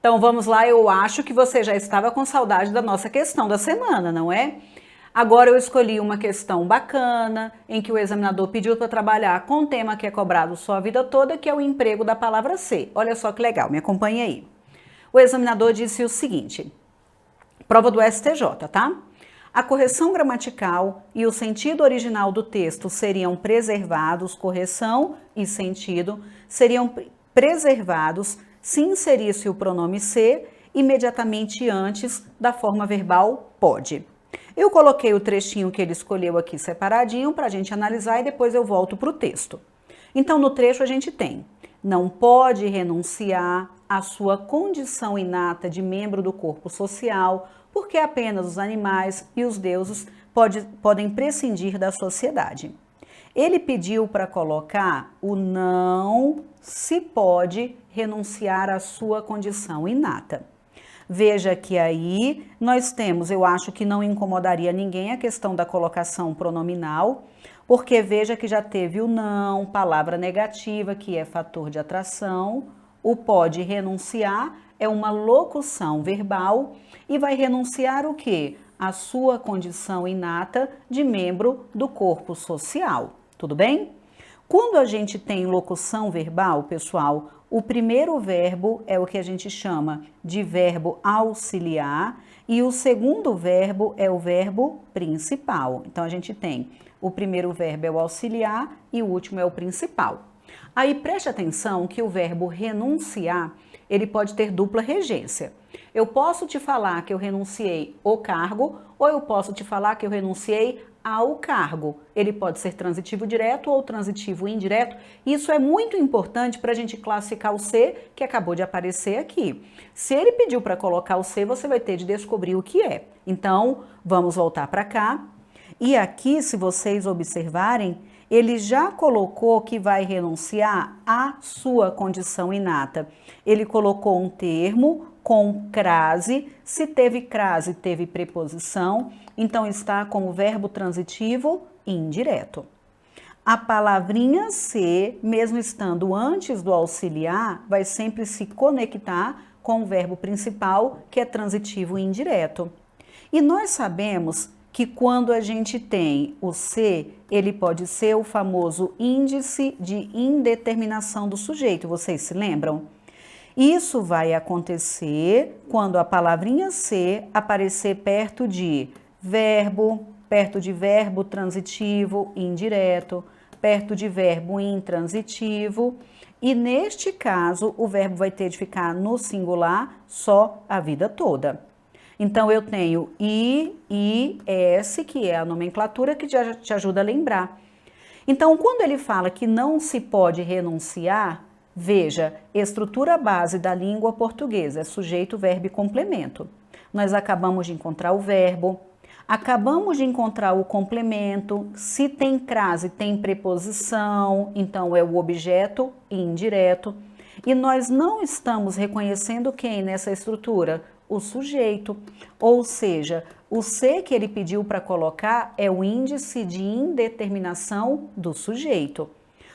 Então vamos lá, eu acho que você já estava com saudade da nossa questão da semana, não é? Agora eu escolhi uma questão bacana, em que o examinador pediu para trabalhar com um tema que é cobrado sua vida toda, que é o emprego da palavra ser. Olha só que legal, me acompanhe aí. O examinador disse o seguinte, prova do STJ, tá? A correção gramatical e o sentido original do texto seriam preservados, correção e sentido seriam preservados se inserisse o pronome ser imediatamente antes da forma verbal pode. Eu coloquei o trechinho que ele escolheu aqui separadinho para a gente analisar e depois eu volto para o texto. Então, no trecho a gente tem, não pode renunciar à sua condição inata de membro do corpo social, porque apenas os animais e os deuses podem prescindir da sociedade. Ele pediu para colocar o não se pode renunciar à sua condição inata. Veja que aí nós temos, eu acho que não incomodaria ninguém a questão da colocação pronominal, porque veja que já teve o não, palavra negativa, que é fator de atração, o pode renunciar é uma locução verbal e vai renunciar o quê? A sua condição inata de membro do corpo social, tudo bem? Quando a gente tem locução verbal, pessoal, o primeiro verbo é o que a gente chama de verbo auxiliar e o segundo verbo é o verbo principal. Então, a gente tem o primeiro verbo é o auxiliar e o último é o principal. Aí, preste atenção que o verbo renunciar, ele pode ter dupla regência. Eu posso te falar que eu renunciei ao cargo ou eu posso te falar que eu renunciei ao cargo. Ele pode ser transitivo direto ou transitivo indireto. Isso é muito importante para a gente classificar o ser que acabou de aparecer aqui. Se ele pediu para colocar o ser, você vai ter de descobrir o que é. Então, vamos voltar para cá. E aqui, se vocês observarem, ele já colocou que vai renunciar à sua condição inata. Ele colocou um termo com crase, se teve crase, teve preposição, então está como verbo transitivo indireto. A palavrinha ser, mesmo estando antes do auxiliar, vai sempre se conectar com o verbo principal, que é transitivo indireto. E nós sabemos que quando a gente tem o ser, ele pode ser o famoso índice de indeterminação do sujeito, vocês se lembram? Isso vai acontecer quando a palavrinha ser aparecer perto de verbo transitivo indireto, perto de verbo intransitivo, e neste caso o verbo vai ter de ficar no singular só a vida toda. Então, eu tenho I, S, que é a nomenclatura que já te ajuda a lembrar. Então, quando ele fala que não se pode renunciar, veja, estrutura base da língua portuguesa é sujeito, verbo e complemento. Nós acabamos de encontrar o verbo, acabamos de encontrar o complemento, se tem crase, tem preposição, então é o objeto indireto. E nós não estamos reconhecendo quem nessa estrutura? O sujeito, ou seja, o ser que ele pediu para colocar é o índice de indeterminação do sujeito.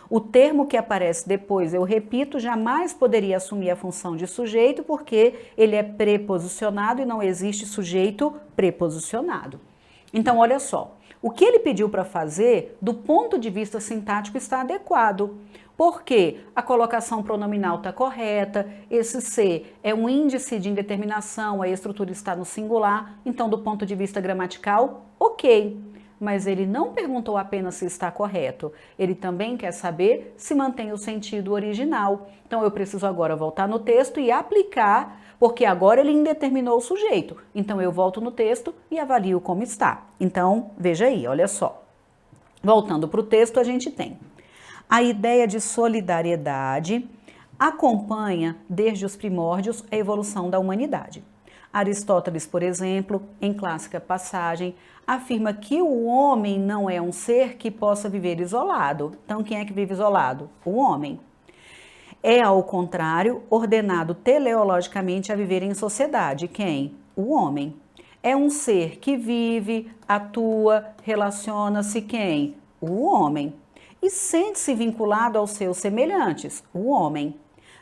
O termo que aparece depois, eu repito, jamais poderia assumir a função de sujeito porque ele é preposicionado e não existe sujeito preposicionado. Então, olha só, o que ele pediu para fazer, do ponto de vista sintático, está adequado. Porque a colocação pronominal está correta, esse ser é um índice de indeterminação, a estrutura está no singular, então do ponto de vista gramatical, ok. Mas ele não perguntou apenas se está correto, ele também quer saber se mantém o sentido original. Então eu preciso agora voltar no texto e aplicar, porque agora ele indeterminou o sujeito. Então eu volto no texto e avalio como está. Então veja aí, olha só. Voltando para o texto, a gente tem a ideia de solidariedade acompanha desde os primórdios a evolução da humanidade. Aristóteles, por exemplo, em clássica passagem, afirma que o homem não é um ser que possa viver isolado. Então, quem é que vive isolado? O homem. É, ao contrário, ordenado teleologicamente a viver em sociedade. Quem? O homem. É um ser que vive, atua, relaciona-se. Quem? O homem. E sente-se vinculado aos seus semelhantes, o homem.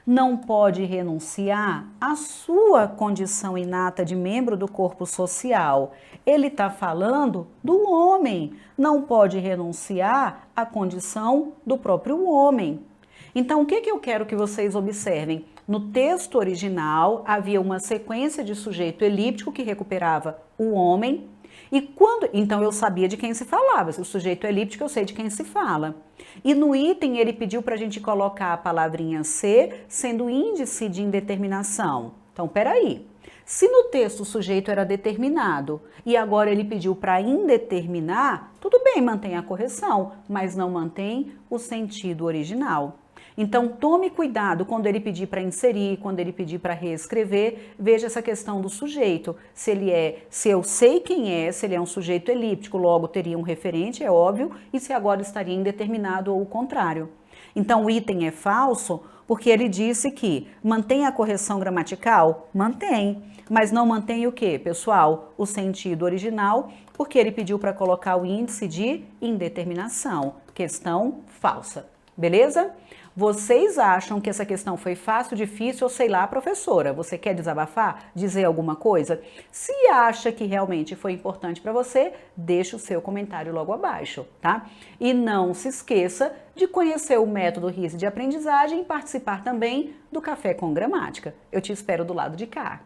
não pode renunciar à sua condição inata de membro do corpo social. Ele está falando do homem, não pode renunciar à condição do próprio homem. Então, o que eu quero que vocês observem? No texto original, havia uma sequência de sujeito elíptico que recuperava o homem, e então eu sabia de quem se falava. Se o sujeito é elíptico, eu sei de quem se fala. E no item ele pediu para a gente colocar a palavrinha ser, sendo índice de indeterminação. Então, peraí. Se no texto o sujeito era determinado e agora ele pediu para indeterminar, tudo bem, mantém a correção, mas não mantém o sentido original. Então, tome cuidado quando ele pedir para inserir, quando ele pedir para reescrever, veja essa questão do sujeito. Se eu sei quem é, se ele é um sujeito elíptico, logo teria um referente, é óbvio, e se agora estaria indeterminado ou o contrário. Então, o item é falso porque ele disse que mantém a correção gramatical? Mantém. Mas não mantém o quê, pessoal? O sentido original, porque ele pediu para colocar o índice de indeterminação. Questão falsa. Beleza? Vocês acham que essa questão foi fácil, difícil ou sei lá, professora? Você quer desabafar? Dizer alguma coisa? Se acha que realmente foi importante para você, deixa o seu comentário logo abaixo, tá? E não se esqueça de conhecer o método RISE de aprendizagem e participar também do Café com Gramática. Eu te espero do lado de cá.